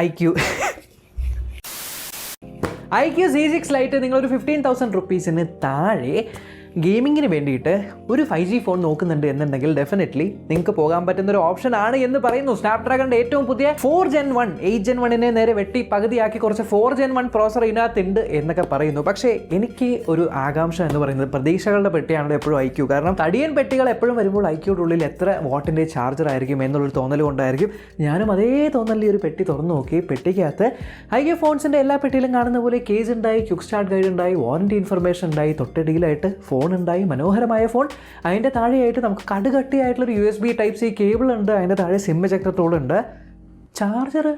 iQOO iQOO C6 Lite നിങ്ങളൊരു 15,000 റുപ്പീസിന് താഴെ ഗെയിമിങ്ങിന് വേണ്ടിയിട്ട് ഒരു 5G ഫോൺ നോക്കുന്നുണ്ട് എന്നുണ്ടെങ്കിൽ ഡെഫിനറ്റ്ലി നിങ്ങൾക്ക് പോകാൻ പറ്റുന്ന ഒരു ഓപ്ഷൻ ആണ് എന്ന് പറയുന്നു. സ്നാപ്ഡ്രാഗണിൻ്റെ ഏറ്റവും പുതിയ 4 Gen 1 8 Gen 1 നേരെ വെട്ടി പകുതിയാക്കി കുറച്ച് 4 Gen 1 പ്രോസർ ഇതിനകത്തുണ്ട് എന്നൊക്കെ പറയുന്നു. പക്ഷേ എനിക്ക് ഒരു ആകാംക്ഷ എന്ന് പറയുന്നത് പ്രതീക്ഷകളുടെ പെട്ടിയാണല്ലോ എപ്പോഴും iQOO. കാരണം തടിയൻ പെട്ടികൾ എപ്പോഴും വരുമ്പോൾ iQOOയുടെ ഉള്ളിൽ എത്ര വാട്ടിൻ്റെ ചാർജർ ആയിരിക്കും എന്നുള്ളൊരു തോന്നൽ കൊണ്ടായിരിക്കും ഞാനും അതേ തോന്നലിൽ ഒരു പെട്ടി തുറന്നു നോക്കി. പെട്ടിക്കകത്ത് iQOO ഫോൺസിൻ്റെ എല്ലാ പെട്ടിയിലും കാണുന്ന പോലെ കേസ് ഉണ്ടായി, ക്വിക്ക് സ്റ്റാർട്ട് ഗൈഡ് ഉണ്ടായി, വാറണ്ടി ഇൻഫർമേഷൻ ഉണ്ടായി, തൊട്ടടിയിലായിട്ട് ഫോൺ ഉണ്ടായി, മനോഹരമായ ഫോൺ. അതിൻ്റെ താഴെയായിട്ട് നമുക്ക് കടുകട്ടിയായിട്ടുള്ളൊരു USB Type-C കേബിൾ ഉണ്ട്. അതിൻ്റെ താഴെ സിം എജക്ടർ ടൂൾ ഉണ്ട്. ചാർജർ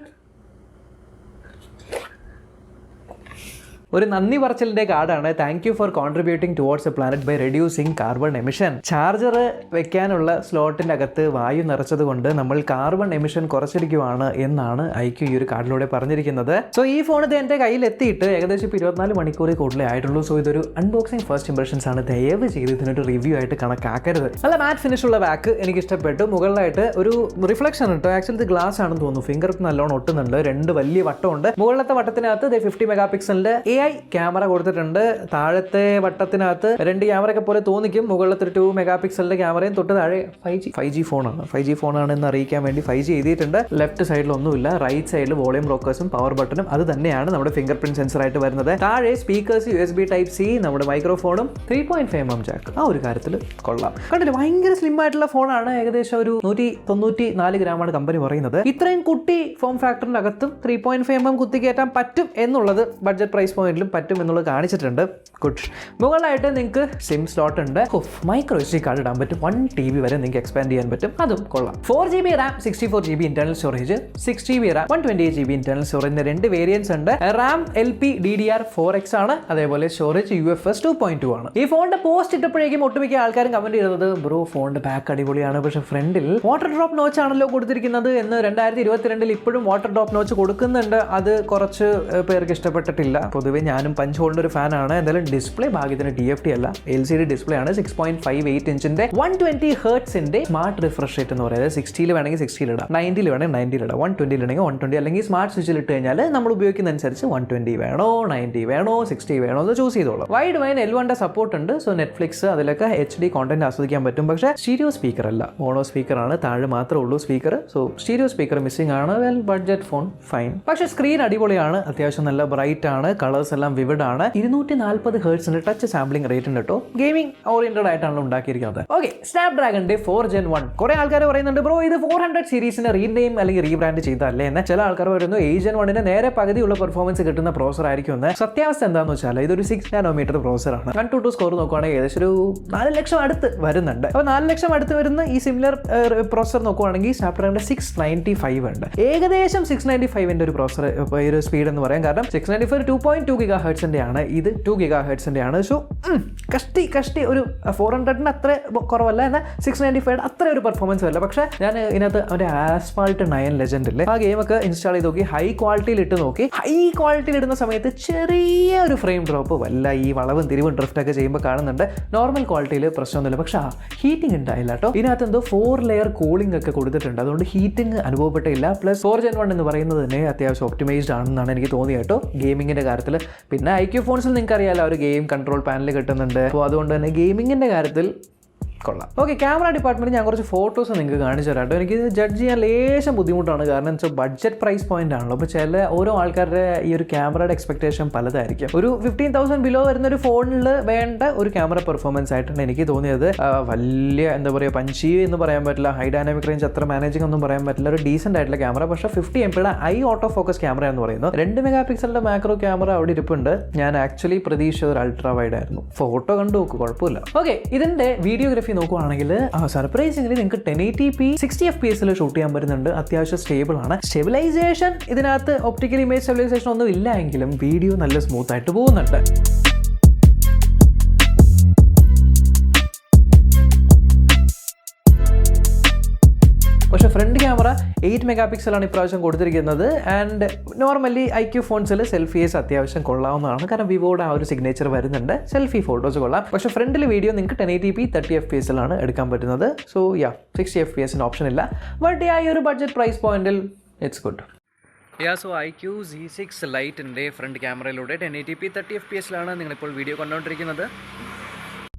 ഒരു നന്ദി പറച്ചിലിൻ്റെ കാർഡാണ്. Thank you for contributing towards a planet by reducing carbon emission. Charger വെക്കാനുള്ള സ്ലോട്ടിൻ്റെ അകത്ത് വായു നിറച്ചത് കൊണ്ട് നമ്മൾ കാർബൺ എമിഷൻ കുറച്ചിരിക്കുവാണ് എന്നാണ് iQOO ഈ ഒരു കാർഡിലൂടെ പറഞ്ഞിരിക്കുന്നത്. സോ ഈ ഫോൺ ഇത് എൻ്റെ കയ്യിൽ എത്തിയിട്ട് ഏകദേശം 24 മണിക്കൂറിൽ കൂടുതലേ ആയിട്ടുള്ളൂ. സോ ഇതൊരു അൺബോക്സിംഗ് ഫസ്റ്റ് ഇംപ്രഷൻസ് ആണ്. ദയവ് ചെയ്ത് ഇതിനൊരു റിവ്യൂ ആയിട്ട് കണക്കാക്കരുത്. നല്ല മാറ്റ് ഫിനിഷ് ഉള്ള ബാക്ക് എനിക്ക് ഇഷ്ടപ്പെട്ടു. മുകളിലായിട്ട് ഒരു റിഫ്ലക്ഷൻ ഉണ്ട്. ആക്ച്വലി ഇത് ഗ്ലാസ് ആണെന്ന് തോന്നുന്നു. ഫിംഗർ നല്ലോണം ഒട്ടുന്നുണ്ട്. 2 വലിയ വട്ടമുണ്ട്. മുകളിലത്തെ വട്ടത്തിനകത്ത് 50 മെഗാ പിക്സലിൻ്റെ AI ക്യാമറ കൊടുത്തിട്ടുണ്ട്. താഴത്തെ വട്ടത്തിനകത്ത് 2 ക്യാമറയൊക്കെ പോലെ തോന്നിക്കും. മുകളിലത്തെ 2 മെഗാ പിക്സലിന്റെ ക്യാമറയും തൊട്ട് താഴെ 5G ഫോണാണ്. 5G ഫോണാണ് എന്ന് അറിയിക്കാൻ വേണ്ടി 5G എഴുതിയിട്ടുണ്ട്. ലെഫ്റ്റ് സൈഡിലൊന്നുമില്ല. റൈറ്റ് സൈഡിൽ വോളിയം റോക്കേഴ്സും പവർ ബട്ടണും അത് തന്നെയാണ് നമ്മുടെ ഫിംഗർ പ്രിന്റ് സെൻസർ ആയിട്ട് വരുന്നത്. താഴെ സ്പീക്കേഴ്സ്, USB Type-C, നമ്മുടെ മൈക്രോഫോണും 3.5mm ജാക്ക്. ആ ഒരു കാര്യത്തിൽ കൊള്ളാം. കണ്ടില്ലേ, ഭയങ്കര സ്ലിം ആയിട്ടുള്ള ഫോണാണ്. ഏകദേശം ഒരു 194 ഗ്രാമാണ് കമ്പനി പറയുന്നത്. ഇത്രയും കുട്ടി ഫോം ഫാക്ടറിന്റെ അകത്തും 3.5mm കുത്തിക്കയറ്റാൻ പറ്റും എന്നുള്ളത് ബഡ്ജറ്റ് പ്രൈസ് പോയിന്റിലും പറ്റും എന്നുള്ളത് കാണിച്ചിട്ടുണ്ട്. ഗുഡ്. മുകളിലായിട്ട് നിങ്ങൾക്ക് സിം സ്ലോട്ട് ഉണ്ട്. മൈക്രോ SD കാർഡ് ഇടാൻ പറ്റും. 1 TB വരെ നിങ്ങൾക്ക് എക്സ്പാൻഡ് ചെയ്യാൻ പറ്റും. അതും കൊള്ളാം. 4GB RAM, 64GB internal storage, 6GB RAM, 128GB internal സ്റ്റോറേജിന്റെ 2 വേരിയൻസ് ഉണ്ട്. RAM LPDDR4X ആണ്. അതേപോലെ സ്റ്റോറേജ് UFS 2.2 ആണ്. ഈ ഫോണിന്റെ പോസ്റ്റ് ഇട്ടപ്പോഴേക്കും ഒട്ടുമിക്ക ആൾക്കാരും കമന്റ് ചെയ്തത് ബ്രോ ഫോണിന്റെ ബാക്ക് അടിപൊളിയാണ്, പക്ഷെ ഫ്രണ്ടിൽ വാട്ടർ ഡ്രോപ്പ് നോച്ച് ആണല്ലോ കൊടുത്തിരിക്കുന്നത് എന്ന്. 2022 ഇപ്പോഴും വാട്ടർ ഡ്രോപ്പ് നോച്ച് കൊടുക്കുന്നുണ്ട്. അത് കുറച്ച് പേർക്ക് ഇഷ്ടപ്പെട്ടിട്ടില്ല. പൊതുവെ ഞാനും പഞ്ച് ഹോളിൻ്റെ ഒരു ഫാനാണ്. എന്തായാലും ഡിസ്പ്ലേ ഭാഗ്യത്തിന് TFT അല്ല, LCD ഡിസ്പ്ലേ ആണ്. 6.58 ഇഞ്ചിന്റെ 120 ഹെർട്സിന്റെ സ്മാർട്ട് റിഫ്രഷ് റേറ്റ് എന്ന് പറയുന്നത്. 60 വേണമെങ്കിൽ 60 ഇടാം, 90 വേണമെങ്കിൽ 90 ഇടാം, 120 ഇല്ലെങ്കിൽ 120, അല്ലെങ്കിൽ സ്മാർട്ട് സ്വിച്ചിൽ ഇട്ട് കഴിഞ്ഞാൽ നമ്മൾ ഉപയോഗിക്കുന്ന അനുസരിച്ച് 120 വേണോ 90 വേണോ 60 വേണോ എന്ന് ചൂസ് ചെയ്തോളൂ. വൈഡ് വൈൻ L1 സപ്പോർട്ട് ഉണ്ട്. സോ നെറ്റ്ഫ്ലിക്സ് അതിലൊക്കെ HD കോണ്ടന്റ് ആസ്വദിക്കാൻ പറ്റും. പക്ഷേ സ്റ്റീരിയോ സ്പീക്കർ അല്ല, മോണോ സ്പീക്കർ ആണ്. താഴെ മാത്രമേ ഉള്ളൂ speaker. So stereo speaker missing ആണ്. Well, budget phone fine. പക്ഷേ സ്ക്രീൻ അടിപൊളിയാണ്. അത്യാവശ്യം നല്ല ബ്രൈറ്റ് ആണ്. കളേഴ്സ് എല്ലാം വിവിഡ് ആണ്. 240 ഹെർട്സിന്റെ ടച്ച് സാമ്പിളിംഗ് റേറ്റ് ഉണ്ട് കേട്ടോ. ഗെയിമിംഗ് ഓറിയന്റഡ് ആയിട്ടാണ് ഉണ്ടാക്കിയിരിക്കുന്നത്. ഓക്കെ, സ്നാപ്ഡ്രാഗണിന്റെ 4 Gen 1. കുറെ ആൾക്കാർ പറയുന്നുണ്ട് ബ്രോ ഇത് 400 സീരീസിനെ റീനെയിം അല്ലെങ്കിൽ റീബ്രാൻഡ് ചെയ്തല്ലേ എന്ന്. ചില ആൾക്കാർ പറയുന്നു 8 Gen 1 നേരെ പകുതിയുള്ള പെർഫോമൻസ് കിട്ടുന്ന പ്രോസർ ആയിരിക്കും എന്ന്. സത്യാവസ്ഥ എന്താണെന്ന് വെച്ചാൽ ഇതൊരു 6 nanometer പ്രോസറാണ്. 122 സ്കോർ നോക്കുവാണെങ്കിൽ ഏകദേശം ഒരു 4 ലക്ഷം അടുത്ത് വരുന്നുണ്ട്. അപ്പോൾ 4 ലക്ഷം അടുത്ത് വരുന്ന ഈ സിമിലർ പ്രോസർ നോക്കുവാണെങ്കിൽ സ്നാപ്ഡ്രാഗണിന്റെ 695 ഉണ്ട്. ഏകദേശം 695 ഒരു പ്രോസർ ഒരു സ്പീഡ് എന്ന് പറയാം. കാരണം 695 2.2 GHz ആണ്. ഇത് 2 GHz ആണ്. സോ കഷ്ടി ഒരു 400 അത്ര കുറവല്ല, എന്നാൽ 695 അത്ര ഒരു പെർഫോമൻസ് വരില്ല. പക്ഷേ ഞാൻ ഇതിനകത്ത് ഒരു ആസ്ഫാൾട്ട് 9 ലെജൻഡ് ഇല്ലേ, ആ ഗെയിമൊക്കെ ഇൻസ്റ്റാൾ ചെയ്ത് നോക്കി, ഹൈ ക്വാളിറ്റിയിൽ ഇട്ട് നോക്കി. ഹൈ ക്വാളിറ്റിയിൽ ഇടുന്ന സമയത്ത് ചെറിയ ഒരു ഫ്രെയിം ഡ്രോപ്പ് വല്ല ഈ വളവും തിരിവും ഡ്രിഫ്റ്റ് ഒക്കെ ചെയ്യുമ്പോൾ കാണുന്നുണ്ട്. നോർമൽ ക്വാളിറ്റിയിൽ പ്രശ്നമൊന്നുമില്ല. പക്ഷേ ഹീറ്റിംഗ് ഉണ്ടായില്ല കേട്ടോ. ഇതിനകത്ത് എന്തോ 4 ലെയർ കൂളിംഗ് ഒക്കെ കൊടുത്തിട്ടുണ്ട്. അതുകൊണ്ട് ഹീറ്റിംഗ് അനുഭവപ്പെട്ടില്ല. പ്ലസ് 4 Gen 1 എന്ന് പറയുന്നത് തന്നെ അത്യാവശ്യം ഒപ്റ്റിമൈസ്ഡ് ആണെന്നാണ് എനിക്ക് തോന്നിയത് കേട്ടോ ഗെയിമിങ്ങിന്റെ കാര്യത്തിൽ. പിന്നെ iQOO ഫോൺസിൽ നിങ്ങൾക്ക് അറിയാലോ ഒരു ഗെയിം കൺട്രോൾ പാനൽ കിട്ടുന്നുണ്ട്. അപ്പോൾ അതുകൊണ്ട് തന്നെ ഗെയിമിങ്ങിന്റെ കാര്യത്തിൽ കൊള്ളാം. ഓക്കെ, ക്യാമറ ഡിപ്പാർട്ട്മെന്റ് ഞാൻ കുറച്ച് ഫോട്ടോസ് നിങ്ങൾക്ക് കാണിച്ചു തരാം കേട്ടോ. എനിക്ക് ജഡ്ജ് ചെയ്യാൻ ലേശം ബുദ്ധിമുട്ടാണ്. കാരണം വെച്ചാൽ ബഡ്ജറ്റ് പ്രൈസ് പോയിന്റ് ആണല്ലോ. അപ്പോൾ ചില ഓരോ ആൾക്കാരുടെ ഈ ഒരു ക്യാമറയുടെ എക്സ്പെക്ടേഷൻ പലതായിരിക്കും. ഒരു 15,000 ബിലോ വരുന്ന ഒരു ഫോണിൽ വേണ്ട ഒരു ക്യാമറ പെർഫോമൻസ് ആയിട്ടാണ് എനിക്ക് തോന്നിയത്. വലിയ എന്താ പറയുക, പഞ്ചി എന്ന് പറയാൻ പറ്റില്ല, ഹൈ ഡൈനാമിക് റേഞ്ച് അത്ര മാനേജിംഗ് ഒന്നും പറയാൻ പറ്റില്ല. ഒരു ഡീസെന്റ് ആയിട്ടുള്ള ക്യാമറ. പക്ഷേ 50 MP I auto focus camera എന്ന് പറയുന്നു. 2 മെഗാ പിക്സലിന്റെ മാക്രോ ക്യാമറ അവിടെ ഇരിപ്പുണ്ട്. ഞാൻ ആക്ച്വലി പ്രതീക്ഷിച്ചത് ഒരു അൾട്രാ വൈഡ് ആയിരുന്നു. ഫോട്ടോ കണ്ടു നോക്കും, കുഴപ്പമില്ല. ഓക്കെ, ഇതിന്റെ വീഡിയോഗ്രാഫി നോക്കുവാണെങ്കിൽ സർപ്രൈസിംഗ്ലി നിങ്ങൾക്ക് 1080p 60 FPS ഷൂട്ട് ചെയ്യാൻ പറ്റുന്നുണ്ട്. അത്യാവശ്യം സ്റ്റേബിൾ ആണ്. സ്റ്റെബിലൈസേഷൻ ഇതിനകത്ത് ഒപ്റ്റിക്കൽ ഇമേജ് സ്റ്റെബിലൈസേഷൻ ഒന്നും ഇല്ല എങ്കിലും വീഡിയോ നല്ല സ്മൂത്ത് ആയിട്ട് പോകുന്നുണ്ട്. പക്ഷേ ഫ്രണ്ട് ക്യാമറ 8 മെഗാ പിക്സലാണ് ഇപ്രാവശ്യം കൊടുത്തിരിക്കുന്നത്. ആൻഡ് നോർമലി iQOO ഫോൺസിൽ സെൽഫീസ് അത്യാവശ്യം കൊള്ളാവുന്നതാണ്. കാരണം വിവോയുടെ ആ ഒരു സിഗ്നേച്ചർ വരുന്നുണ്ട്. സെൽഫി ഫോട്ടോസ് കൊള്ളാം. പക്ഷേ ഫ്രണ്ടിൽ വീഡിയോ നിങ്ങൾക്ക് 1080p 30 FPS എടുക്കാൻ പറ്റുന്നത്. സോ 60 FPS ഓപ്ഷൻ ഇല്ല. ബട്ട് ഈ ഒരു ബഡ്ജറ്റ് പ്രൈസ് പോയിന്റിൽ it's good. So iQOO Z6 ലൈറ്റിൻ്റെ ഫ്രണ്ട് ക്യാമറയിലൂടെ 1080p 30fps നിങ്ങളിപ്പോൾ വീഡിയോ കണ്ടുകൊണ്ടിരിക്കുന്നത്.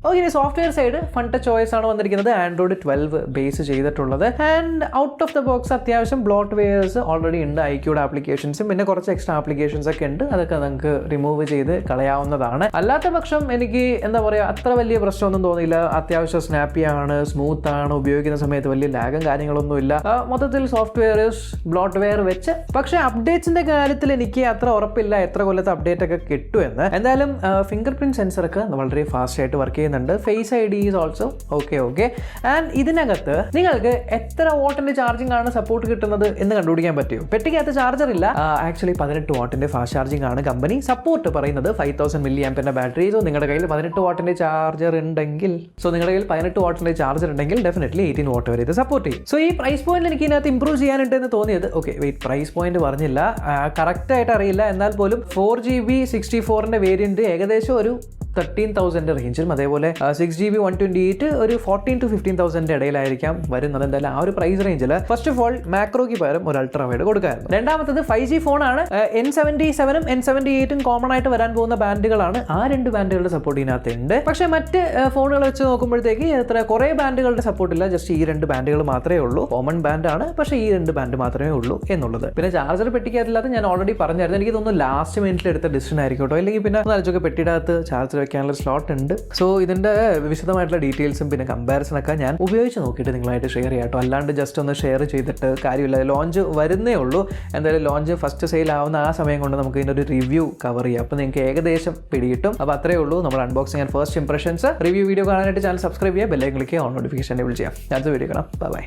ഓക്കെ, ഇനി software side fun touch OS ആണ് വന്നിരിക്കുന്നത്. ആൻഡ്രോയിഡ് 12 ബേസ് ചെയ്തിട്ടുള്ളത്. And out of the box അത്യാവശ്യം ബ്ലോട്ട് വെയേഴ്സ് ഓൾറെഡി ഉണ്ട്. iQOOയുടെ ആപ്ലിക്കേഷൻസും പിന്നെ കുറച്ച് എക്സ്ട്രാ ആപ്ലിക്കേഷൻസ് ഒക്കെ ഉണ്ട്. അതൊക്കെ നമുക്ക് റിമൂവ് ചെയ്ത് കളയാവുന്നതാണ്. അല്ലാത്ത പക്ഷം എനിക്ക് എന്താ പറയുക, അത്ര വലിയ പ്രശ്നമൊന്നും തോന്നിയില്ല. അത്യാവശ്യം സ്നാപ്പിയാണ്, സ്മൂത്ത് ആണ്, ഉപയോഗിക്കുന്ന സമയത്ത് വലിയ ലാഗും കാര്യങ്ങളൊന്നുമില്ല. മൊത്തത്തിൽ സോഫ്റ്റ്വെയർ ബ്ലോട്ട് വെയർ വെച്ച്. പക്ഷേ അപ്ഡേറ്റ്സിന്റെ കാര്യത്തിൽ എനിക്ക് അത്ര ഉറപ്പില്ല എത്ര കൊല്ലത്തെ അപ്ഡേറ്റ് ഒക്കെ കിട്ടുമെന്ന്. എന്തായാലും ഫിംഗർ പ്രിന്റ് സെൻസറൊക്കെ വളരെ ഫാസ്റ്റ് ആയിട്ട് വർക്ക് ചെയ്യുന്നുണ്ട്. Face ID is also okay. And ഇതിനകത്ത് നിങ്ങൾക്ക് എത്ര വാട്ടിന്റെ ചാർജിംഗ് ആണ് സപ്പോർട്ട് കിട്ടുന്നത് എന്ന് കണ്ടുപിടിക്കാൻ പറ്റുമോ? പെട്ടിക്കകത്ത് ചാർജർ ഇല്ല. ആക്ച്വലി 18 വാട്ടിന്റെ ഫാസ്റ്റ് ചാർജിംഗ് ആണ് കമ്പനി സപ്പോർട്ട് പറയുന്നത്. 5000 mAh ബാറ്ററി. സോ നിങ്ങളുടെ കയ്യിൽ 18 വാട്ടിന്റെ ചാർജർ ഉണ്ടെങ്കിൽ ഡെഫിനറ്റ്ലി 18 വാട്ട് വരെ ഇത് സപ്പോർട്ട് ചെയ്യും. സോ ഈ പ്രൈസ് പോയിന്റ് എനിക്ക് ഇതിനകത്ത് ഇംപ്രൂവ് ചെയ്യാനുണ്ട് എന്ന് തോന്നിയത്. ഓക്കെ വെയിറ്റ്, പ്രൈസ് പോയിന്റ് പറഞ്ഞില്ല, കറക്റ്റ് ആയിട്ട് അറിയില്ല. എന്നാൽ പോലും 4GB 64ന്റെ വേരിയന്റ് ഏകദേശം ഒരു 13,000 റേഞ്ചിലും അതേപോലെ 6GB 128 ഒരു 14,000 to 15,000 ഇടയിലായിരിക്കാം വരുന്നത്. എന്തായാലും ആ ഒരു പ്രൈസ് റേഞ്ചിൽ ഫസ്റ്റ് ഓഫ് ഓൾ മാക്രോയ്ക്ക് പകരം ഒരു അൾട്രാ വൈഡ് കൊടുക്കാറുണ്ട്. രണ്ടാമത്തത് 5G ഫോണാണ്. N77ഉം N78ഉം കോമൺ ആയിട്ട് വരാൻ പോകുന്ന ബാൻഡുകളാണ്. ആ രണ്ട് ബാൻഡുകളുടെ സപ്പോർട്ട് ഇതിനകത്ത് ഉണ്ട്. പക്ഷേ മറ്റ് ഫോണുകൾ വെച്ച് നോക്കുമ്പോഴത്തേക്ക് എത്ര കുറേ ബാൻഡുകളുടെ സപ്പോർട്ടില്ല. ജസ്റ്റ് ഈ രണ്ട് ബാൻഡുകൾ മാത്രമേ ഉള്ളൂ. കോമൺ ബാൻഡാണ്, പക്ഷേ ഈ രണ്ട് ബാൻഡ് മാത്രമേ ഉള്ളൂ എന്നുള്ളത്. പിന്നെ ചാർജർ പെട്ടിക്കകത്തില്ലാത്ത ഞാൻ ഓൾറെഡി പറഞ്ഞായിരുന്നു. എനിക്ക് തോന്നുന്നു ലാസ്റ്റ് മിനിറ്റിൽ എടുത്ത ഡിസിഷൻ ആയിരിക്കും കേട്ടോ. അല്ലെങ്കിൽ പിന്നെ ആലോചിച്ചൊക്കെ പെട്ടിയിടത്ത് ചാർജർ വെക്കാനുള്ള സ്ലോട്ട് ഉണ്ട്. സോ ഇതിന്റെ വിശദമായിട്ടുള്ള ഡീറ്റെയിൽസും പിന്നെ കമ്പാരിസണൊക്കെ ഞാൻ ഉപയോഗിച്ച് നോക്കിയിട്ട് നിങ്ങളായിട്ട് ഷെയർ ചെയ്യാം കേട്ടോ. അല്ലാണ്ട് ജസ്റ്റ് ഒന്ന് ഷെയർ ചെയ്തിട്ട് കാര്യമില്ല. ലോഞ്ച് വരുന്നേ ഉള്ളൂ. എന്തായാലും ലോഞ്ച് ഫസ്റ്റ് സെയിൽ ആവുന്ന ആ സമയം കൊണ്ട് നമുക്ക് ഇതിൻ്റെ ഒരു റിവ്യൂ കവർ ചെയ്യാം. അപ്പോൾ നിങ്ങൾക്ക് ഏകദേശം പിടികിട്ടും. അപ്പോൾ അത്രേ ഉള്ളൂ നമ്മൾ unboxing and first impressions. Review video കാണാനായിട്ട് ചാനൽ സബ്സ്ക്രൈബ് ചെയ്യുക, ബെല്ലൈക്കൺ ക്ലിക്ക് ചെയ്യുക, ഓൺ നോട്ടിഫിക്കേഷൻ എനേബിൾ ചെയ്യാം. അടുത്ത വീഡിയോ കാണാം. ബൈ.